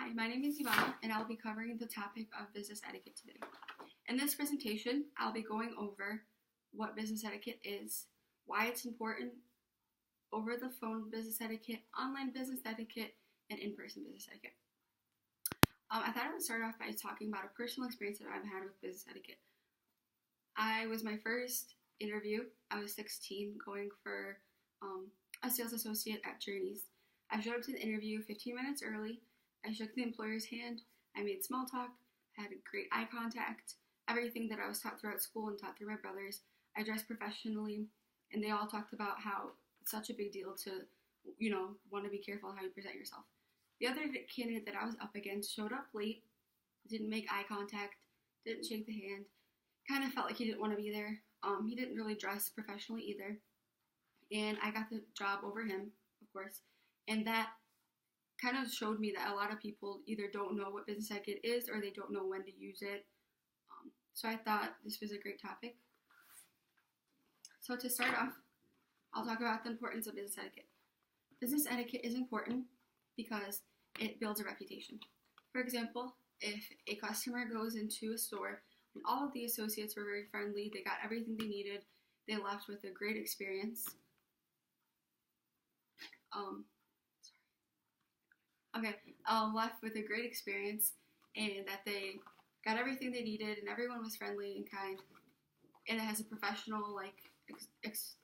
Hi, my name is Ivana, and I'll be covering the topic of business etiquette today. In this presentation, I'll be going over what business etiquette is, why it's important, over the phone business etiquette, online business etiquette, and in-person business etiquette. I thought I would start off by talking about a personal experience that I've had with business etiquette. I was my first interview. I was 16, going for a sales associate at Journeys. I showed up to the interview 15 minutes early. I shook the employer's hand. I made small talk, had great eye contact, everything that I was taught throughout school and taught through my brothers. I dressed professionally, and they all talked about how it's such a big deal to, want to be careful how you present yourself. The other candidate that I was up against showed up late, didn't make eye contact, didn't shake the hand, kind of felt like he didn't want to be there. He didn't really dress professionally either, and I got the job over him, of course, and that kind of showed me that a lot of people either don't know what business etiquette is or they don't know when to use it. So I thought this was a great topic. So to start off, I'll talk about the importance of business etiquette. Business etiquette is important because it builds a reputation. For example, if a customer goes into a store and all of the associates were very friendly, they got everything they needed, they left with a great experience. Left with a great experience, and that they got everything they needed, and everyone was friendly and kind, and it has a professional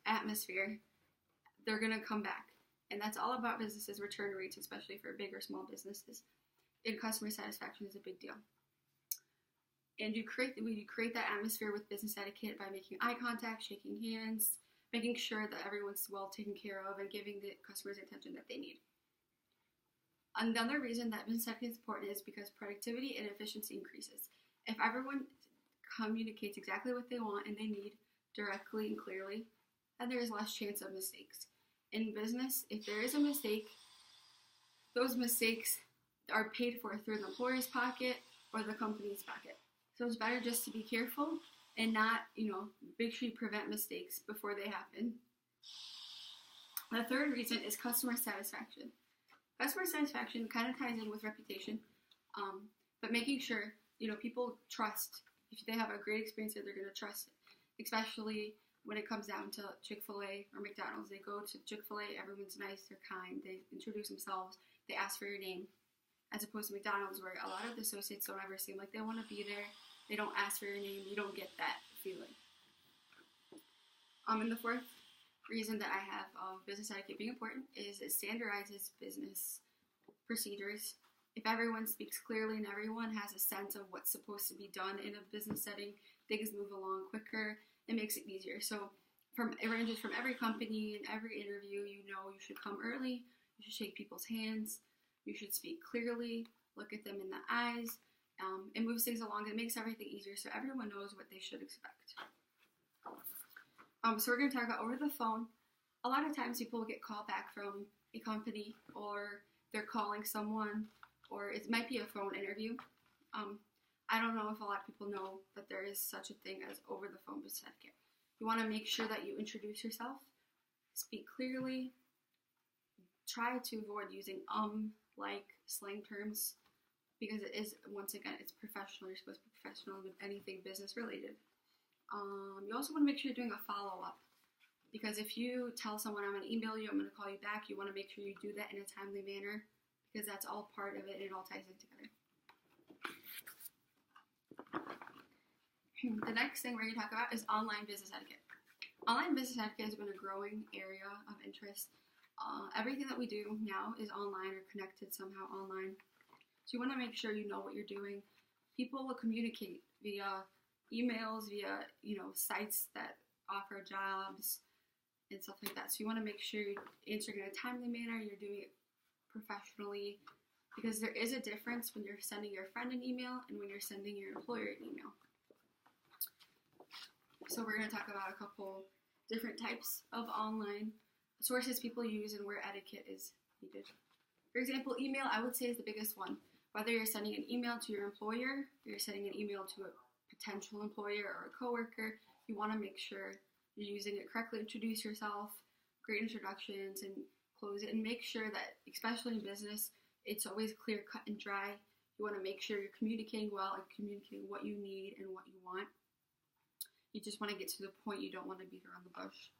atmosphere, they're gonna come back. And that's all about businesses' return rates, especially for big or small businesses. And customer satisfaction is a big deal. And you create that atmosphere with business etiquette by making eye contact, shaking hands, making sure that everyone's well taken care of, and giving the customers the attention that they need. Another reason that business etiquette is important is because productivity and efficiency increases. If everyone communicates exactly what they want and they need directly and clearly, then there's less chance of mistakes. In business, if there is a mistake, those mistakes are paid for through the employer's pocket or the company's pocket. So it's better just to be careful and not, make sure you prevent mistakes before they happen. The third reason is customer satisfaction. Customer satisfaction kind of ties in with reputation, but making sure, people trust. If they have a great experience, they're going to trust it, especially when it comes down to Chick-fil-A or McDonald's. They go to Chick-fil-A, everyone's nice, they're kind, they introduce themselves, they ask for your name, as opposed to McDonald's, where a lot of the associates don't ever seem like they want to be there. They don't ask for your name. You don't get that feeling. And the fourth reason that I have business etiquette being important is it standardizes business procedures. If everyone speaks clearly and everyone has a sense of what's supposed to be done in a business setting, things move along quicker. It makes it easier. So it ranges from every company and every interview. You should come early. You should shake people's hands. You should speak clearly. Look at them in the eyes. It moves things along. It makes everything easier so everyone knows what they should expect. So we're going to talk about over the phone. A lot of times people will get called back from a company, or they're calling someone, or it might be a phone interview. I don't know if a lot of people know that there is such a thing as over the phone business etiquette. You want to make sure that you introduce yourself, speak clearly, try to avoid using like slang terms, because it is, once again, it's professional. You're supposed to be professional with anything business related. You also want to make sure you're doing a follow-up, because if you tell someone, I'm going to email you, I'm going to call you back, you want to make sure you do that in a timely manner, because that's all part of it and it all ties in together. The next thing we're going to talk about is online business etiquette. Online business etiquette has been a growing area of interest. Everything that we do now is online or connected somehow online. So you want to make sure you know what you're doing. People will communicate via emails, via sites that offer jobs and stuff like that. So you want to make sure you're answering in a timely manner, you're doing it professionally, because there is a difference when you're sending your friend an email and when you're sending your employer an email. So we're going to talk about a couple different types of online sources people use and where etiquette is needed. For example, email, I would say, is the biggest one. Whether you're sending an email to your employer, or you're sending an email to a potential employer or a coworker, you want to make sure you're using it correctly. Introduce yourself, great introductions, and close it. And make sure that, especially in business, it's always clear, cut, and dry. You want to make sure you're communicating well and communicating what you need and what you want. You just want to get to the point. You don't want to beat around the bush.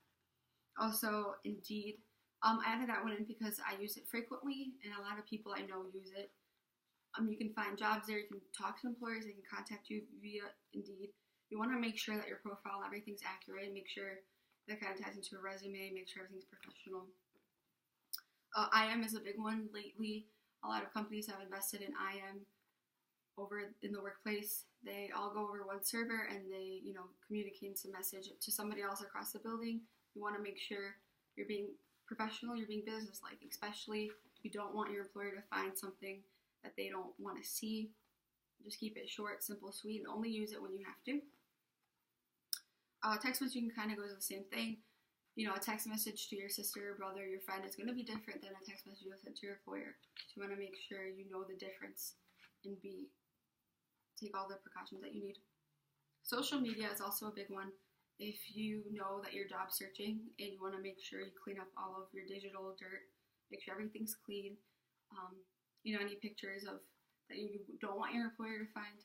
Also, Indeed. I added that one in because I use it frequently, and a lot of people I know use it. You can find jobs there. You can talk to employers. They can contact you via Indeed. You want to make sure that your profile, everything's accurate, and make sure that kind of ties into a resume, make sure everything's professional. IM is a big one lately. A lot of companies have invested in IM over in the workplace. They all go over one server, and they, communicate some message to somebody else across the building. You want to make sure you're being professional, you're being business-like, especially if you don't want your employer to find something that they don't want to see. Just keep it short, simple, sweet, and only use it when you have to. Text messaging kind of goes the same thing. A text message to your sister, your brother, your friend is going to be different than a text message you send to your employer. So you want to make sure you know the difference and take all the precautions that you need. Social media is also a big one. If you know that you're job searching and you want to make sure you clean up all of your digital dirt, make sure everything's clean. Any pictures that you don't want your employer to find,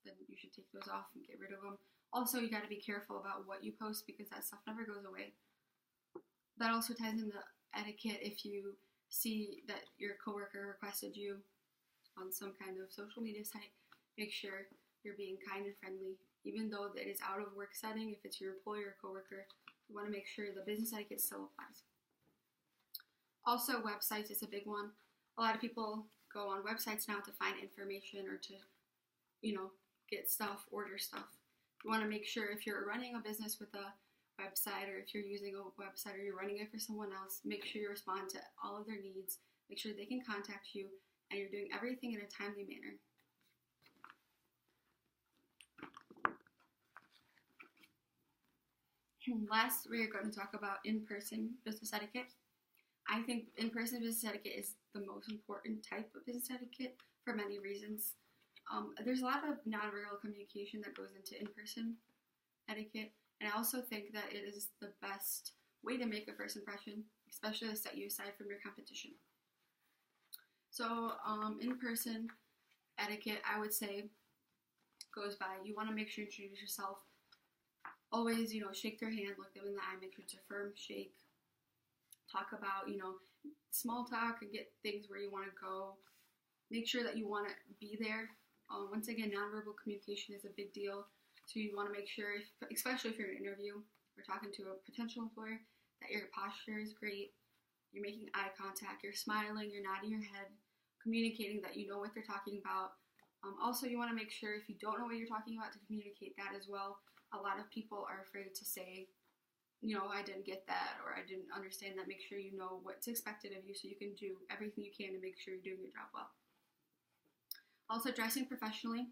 then you should take those off and get rid of them. Also, you got to be careful about what you post because that stuff never goes away. That also ties into etiquette. If you see that your coworker requested you on some kind of social media site, make sure you're being kind and friendly. Even though it is out of work setting, if it's your employer or coworker, you want to make sure the business etiquette still applies. Also, websites is a big one. A lot of people go on websites now to find information or to, get stuff, order stuff. You want to make sure if you're running a business with a website, or if you're using a website or you're running it for someone else, make sure you respond to all of their needs, make sure they can contact you, and you're doing everything in a timely manner. Last, we are going to talk about in-person business etiquette. I think in-person business etiquette is the most important type of business etiquette for many reasons. There's a lot of nonverbal communication that goes into in-person etiquette, and I also think that it is the best way to make a first impression, especially to set you aside from your competition. So, in-person etiquette, I would say, goes by, you want to make sure you introduce yourself. Always, shake their hand, look them in the eye, make sure it's a firm shake. Talk about, small talk and get things where you want to go. Make sure that you want to be there. Once again, nonverbal communication is a big deal. So you want to make sure, especially if you're in an interview or talking to a potential employer, that your posture is great. You're making eye contact, you're smiling, you're nodding your head, communicating that you know what they're talking about. Also, you want to make sure if you don't know what you're talking about to communicate that as well. A lot of people are afraid to say, I didn't get that, or I didn't understand that. Make sure you know what's expected of you so you can do everything you can to make sure you're doing your job well. Also, dressing professionally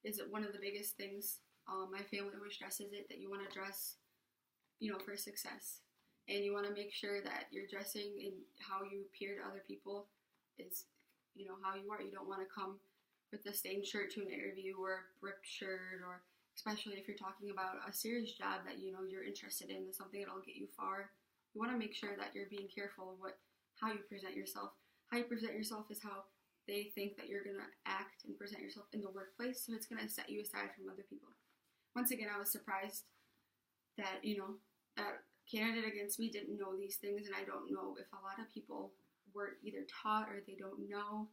is one of the biggest things. My family always stresses it, that you want to dress, for success. And you want to make sure that you're dressing and how you appear to other people is, how you are. You don't want to come with a stained shirt to an interview or a ripped shirt, or especially if you're talking about a serious job that you're interested in, something that'll get you far. You want to make sure that you're being careful of how you present yourself. How you present yourself is how they think that you're going to act and present yourself in the workplace, so it's going to set you aside from other people. Once again, I was surprised that, that candidate against me didn't know these things, and I don't know if a lot of people were either taught or they don't know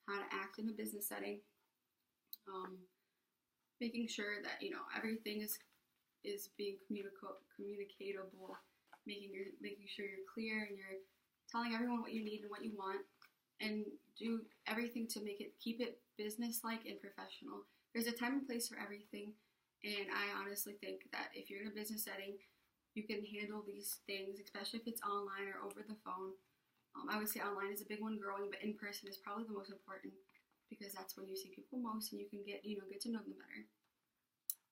how to act in a business setting. Making sure that, everything is being communicatable, making sure you're clear and you're telling everyone what you need and what you want, and do everything to keep it business-like and professional. There's a time and place for everything, and I honestly think that if you're in a business setting, you can handle these things, especially if it's online or over the phone. I would say online is a big one growing, but in person is probably the most important because that's when you see people most and you can get to know them better.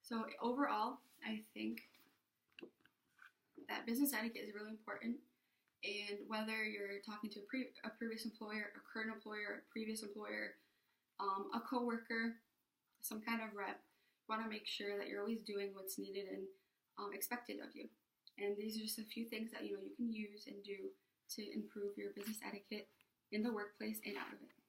So overall, I think that business etiquette is really important. And whether you're talking to a previous employer, a current employer, a previous employer, a coworker, some kind of rep, you want to make sure that you're always doing what's needed and expected of you. And these are just a few things that you can use and do to improve your business etiquette in the workplace and out of it.